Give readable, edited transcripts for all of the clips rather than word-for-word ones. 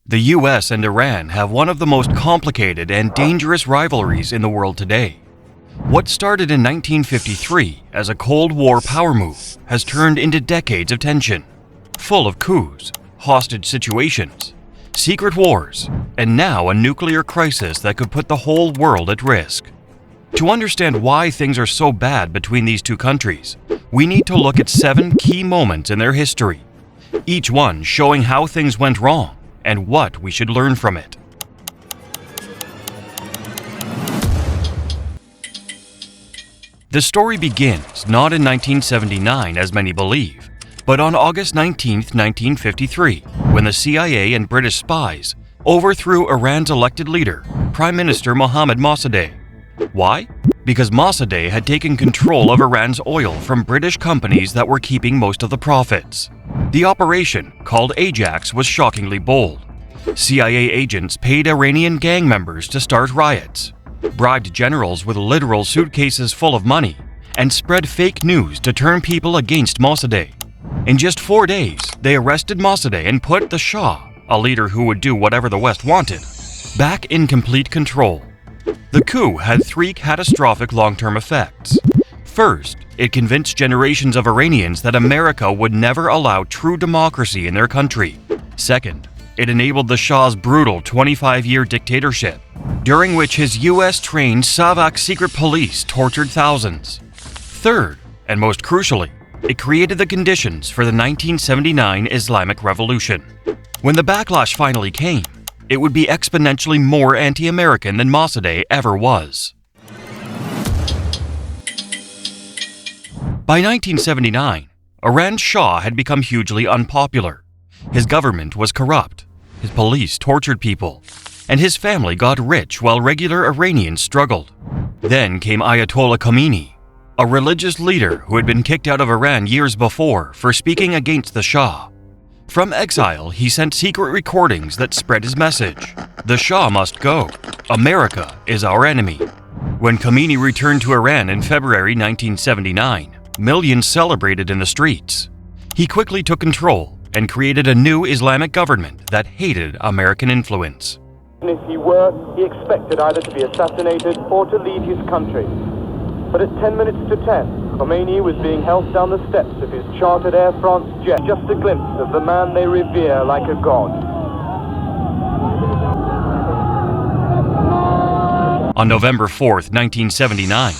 The US and Iran have one of the most complicated and dangerous rivalries in the world today. What started in 1953 as a Cold War power move has turned into decades of tension, full of coups, hostage situations, secret wars, and now a nuclear crisis that could put the whole world at risk. To understand why things are so bad between these two countries, we need to look at 7 key moments in their history, each one showing how things went wrong and what we should learn from it. The story begins not in 1979 as many believe, but on August 19, 1953, when the CIA and British spies overthrew Iran's elected leader, Prime Minister Mohammad Mossadegh. Why? Because Mossadegh had taken control of Iran's oil from British companies that were keeping most of the profits. The operation, called Ajax, was shockingly bold. CIA agents paid Iranian gang members to start riots, bribed generals with literal suitcases full of money, and spread fake news to turn people against Mossadegh. In just 4 days, they arrested Mossadegh and put the Shah, a leader who would do whatever the West wanted, back in complete control. The coup had 3 catastrophic long-term effects. First, it convinced generations of Iranians that America would never allow true democracy in their country. Second, it enabled the Shah's brutal 25-year dictatorship, during which his US-trained Savak secret police tortured thousands. Third, and most crucially, it created the conditions for the 1979 Islamic Revolution. When the backlash finally came, it would be exponentially more anti-American than Mossadegh ever was. By 1979, Iran's Shah had become hugely unpopular. His government was corrupt, his police tortured people, and his family got rich while regular Iranians struggled. Then came Ayatollah Khomeini, a religious leader who had been kicked out of Iran years before for speaking against the Shah. From exile, he sent secret recordings that spread his message: "The Shah must go. America is our enemy." When Khomeini returned to Iran in February 1979, millions celebrated in the streets. He quickly took control and created a new Islamic government that hated American influence. If he were, he expected either to be assassinated or to leave his country. But at 10 minutes to 10, Khomeini was being helped down the steps of his chartered Air France jet. Just a glimpse of the man they revere like a god. On November 4, 1979,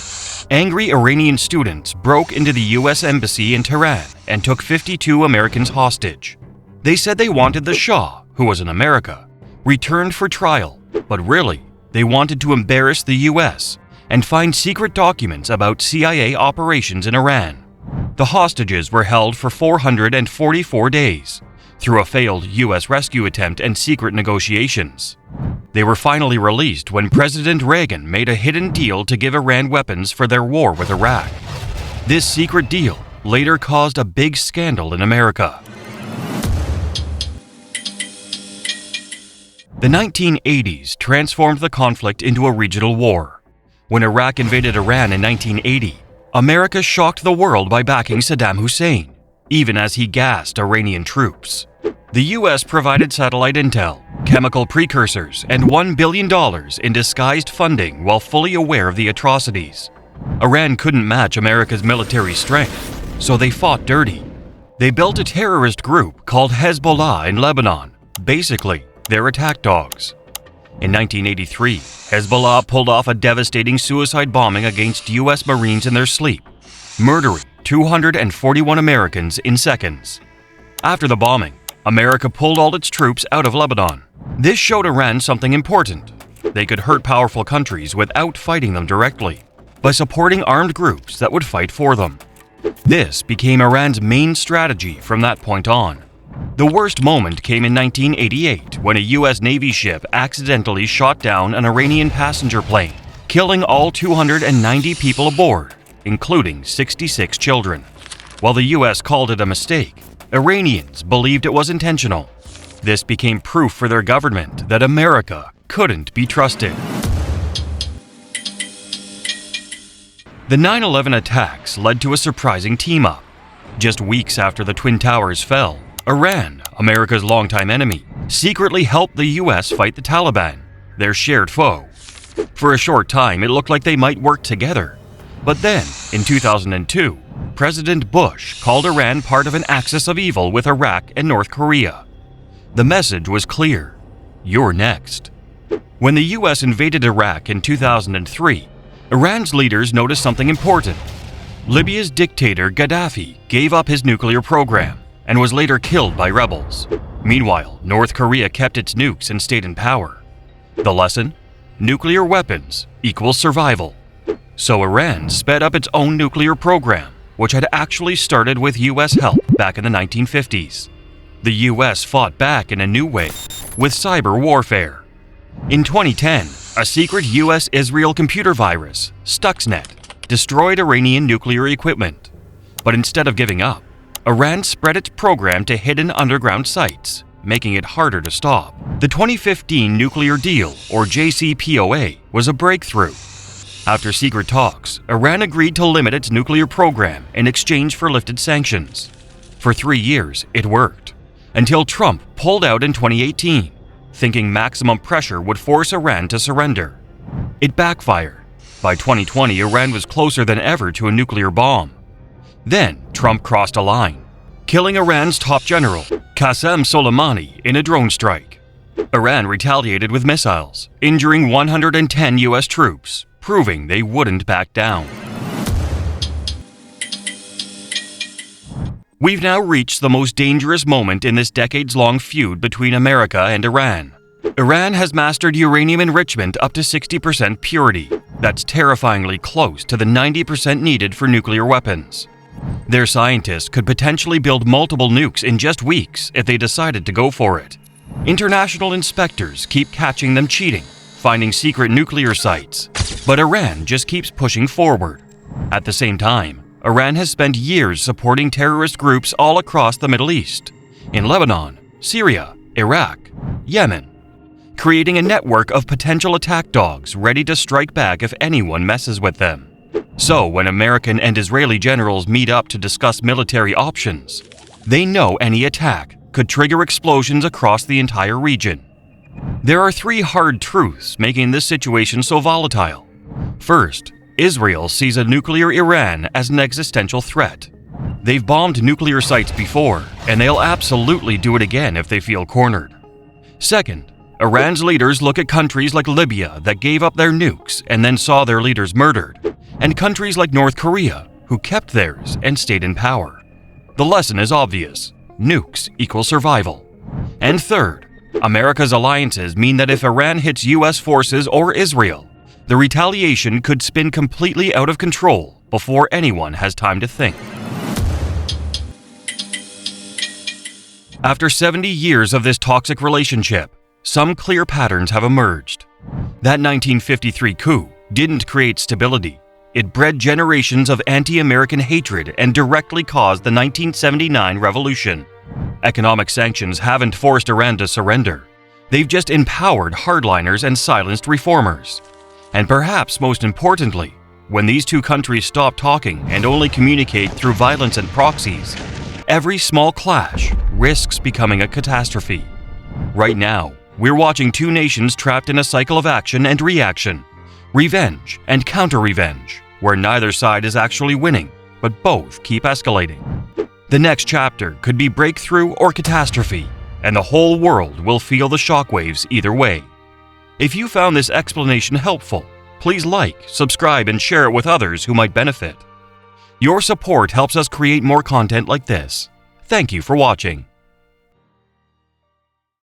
angry Iranian students broke into the US Embassy in Tehran and took 52 Americans hostage. They said they wanted the Shah, who was in America, returned for trial, but really, they wanted to embarrass the US and find secret documents about CIA operations in Iran. The hostages were held for 444 days, through a failed US rescue attempt and secret negotiations. They were finally released when President Reagan made a hidden deal to give Iran weapons for their war with Iraq. This secret deal later caused a big scandal in America. The 1980s transformed the conflict into a regional war. When Iraq invaded Iran in 1980, America shocked the world by backing Saddam Hussein, even as he gassed Iranian troops. The US provided satellite intel, chemical precursors, and $1 billion in disguised funding while fully aware of the atrocities. Iran couldn't match America's military strength, so they fought dirty. They built a terrorist group called Hezbollah in Lebanon, basically their attack dogs. In 1983, Hezbollah pulled off a devastating suicide bombing against US Marines in their sleep, murdering 241 Americans in seconds. After the bombing, America pulled all its troops out of Lebanon. This showed Iran something important. They could hurt powerful countries without fighting them directly, by supporting armed groups that would fight for them. This became Iran's main strategy from that point on. The worst moment came in 1988 when a US Navy ship accidentally shot down an Iranian passenger plane, killing all 290 people aboard, including 66 children. While the US called it a mistake, Iranians believed it was intentional. This became proof for their government that America couldn't be trusted. The 9/11 attacks led to a surprising team-up. Just weeks after the Twin Towers fell, Iran, America's longtime enemy, secretly helped the US fight the Taliban, their shared foe. For a short time, it looked like they might work together. But then, in 2002, President Bush called Iran part of an axis of evil with Iraq and North Korea. The message was clear: you're next. When the US invaded Iraq in 2003, Iran's leaders noticed something important. Libya's dictator Gaddafi gave up his nuclear program and was later killed by rebels. Meanwhile, North Korea kept its nukes and stayed in power. The lesson? Nuclear weapons equals survival. So Iran sped up its own nuclear program, which had actually started with US help back in the 1950s. The US fought back in a new way, with cyber warfare. In 2010, a secret US-Israel computer virus, Stuxnet, destroyed Iranian nuclear equipment. But instead of giving up, Iran spread its program to hidden underground sites, making it harder to stop. The 2015 nuclear deal, or JCPOA, was a breakthrough. After secret talks, Iran agreed to limit its nuclear program in exchange for lifted sanctions. For 3 years, it worked, until Trump pulled out in 2018, thinking maximum pressure would force Iran to surrender. It backfired. By 2020, Iran was closer than ever to a nuclear bomb. Then, Trump crossed a line, killing Iran's top general, Qasem Soleimani, in a drone strike. Iran retaliated with missiles, injuring 110 US troops, proving they wouldn't back down. We've now reached the most dangerous moment in this decades-long feud between America and Iran. Iran has mastered uranium enrichment up to 60% purity. That's terrifyingly close to the 90% needed for nuclear weapons. Their scientists could potentially build multiple nukes in just weeks if they decided to go for it. International inspectors keep catching them cheating, finding secret nuclear sites. But Iran just keeps pushing forward. At the same time, Iran has spent years supporting terrorist groups all across the Middle East, in Lebanon, Syria, Iraq, Yemen, creating a network of potential attack dogs ready to strike back if anyone messes with them. So when American and Israeli generals meet up to discuss military options, they know any attack could trigger explosions across the entire region. There are 3 hard truths making this situation so volatile. First, Israel sees a nuclear Iran as an existential threat. They've bombed nuclear sites before, and they'll absolutely do it again if they feel cornered. Second, Iran's leaders look at countries like Libya that gave up their nukes and then saw their leaders murdered, and countries like North Korea who kept theirs and stayed in power. The lesson is obvious: nukes equal survival. And third, America's alliances mean that if Iran hits US forces or Israel, the retaliation could spin completely out of control before anyone has time to think. After 70 years of this toxic relationship, some clear patterns have emerged. That 1953 coup didn't create stability. It bred generations of anti-American hatred and directly caused the 1979 revolution. Economic sanctions haven't forced Iran to surrender. They've just empowered hardliners and silenced reformers. And perhaps most importantly, when these two countries stop talking and only communicate through violence and proxies, every small clash risks becoming a catastrophe. Right now, we're watching 2 nations trapped in a cycle of action and reaction, revenge and counter-revenge, where neither side is actually winning, but both keep escalating. The next chapter could be breakthrough or catastrophe, and the whole world will feel the shockwaves either way. If you found this explanation helpful, please like, subscribe, and share it with others who might benefit. Your support helps us create more content like this. Thank you for watching.